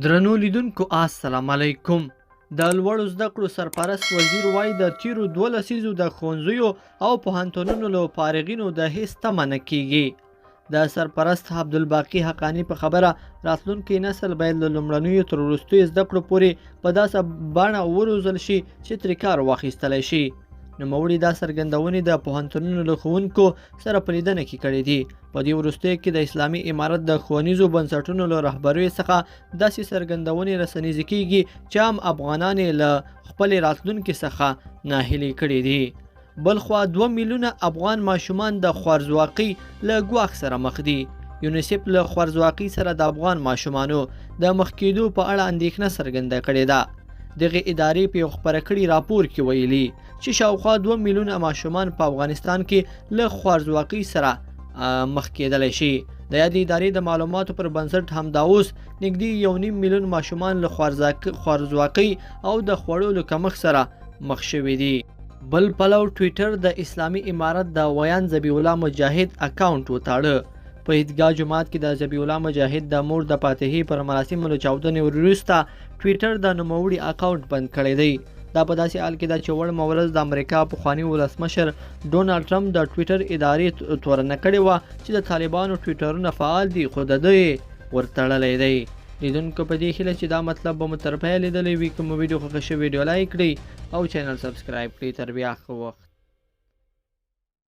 درنو لیدونکو السلام علیکم. د لوړو زده کړو سرپرست وزیر وایي د تیرو 12 لسیزو د ښوونځیو او پوهنتونونو له فارغینو د هیڅ تمه نه کیږي. د سرپرست عبدالباقي حقانی په خبره راتلونکی نسل باید له لومړنیو تر وروستیو زده کړو پورې په داسې بڼه وروزل شي چې ترې کار واخیستلی شي. نوموړي دا څرګندونې د پوهنتونونو له ښوونکو سره په لیدنه کې کړې دي. په دې وروستیو کې د اسلامي امارت د ښوونیزو بنسټونو له رهبریو څخه داسې څرګندونې رسنیزې کیږي چې عام افغانان یې له خپلې راتلونکي څخه ناهیلي کړي دي. بلخوا 2 میلیونه افغان ماشومان د خوارځواکۍ له ګواښ سره مخ دي. یونیسف له خوارځواکۍ سره د افغان ماشومانو د مخ کېدو په اړه اندېښنه څرګنده کړې ده. دغه ادارې په یو خپاره کړي راپور کې ویلي چې شاوخوا 2 میلیونه ماشومان په افغانستان کې له خوارځواکۍ سره مخ کېدلی شي. د یادې ادارې د معلوماتو پر بنسټ همدا اوس نږدې 1.5 میلیون ماشومان له خوارځواکۍ او د خوړو له کمښت سره مخ شوي دي. بل پلو ټویټر د اسلامي امارت د ویان ذبیح الله مجاهد اکاونټ وتاړه. په عیدګاه جومات کې د ذبیح الله مجاهد د مور د فاتحې پر مراسمو له چاودنې وروسته ټویټر د نوموړي اکاونټ بند کړی دی. دا په داسې حال کې ده چې وړ مورز د امریکا پخواني ولسمشر ډونالډ ټرمپ د ټویټر ادارې تورنه کړې وه چې د طالبانو ټویټرونه فعال دي خو د ده ورتړلی دی. لیدونکو په دې هیله چې دا مطلب به مو تر پایه لیدلی وي. که مو ویډیو خوښه شوې ویډیو لایک کړئ او چینل سبسکرایب کړئ. تر بیا ښه وخت.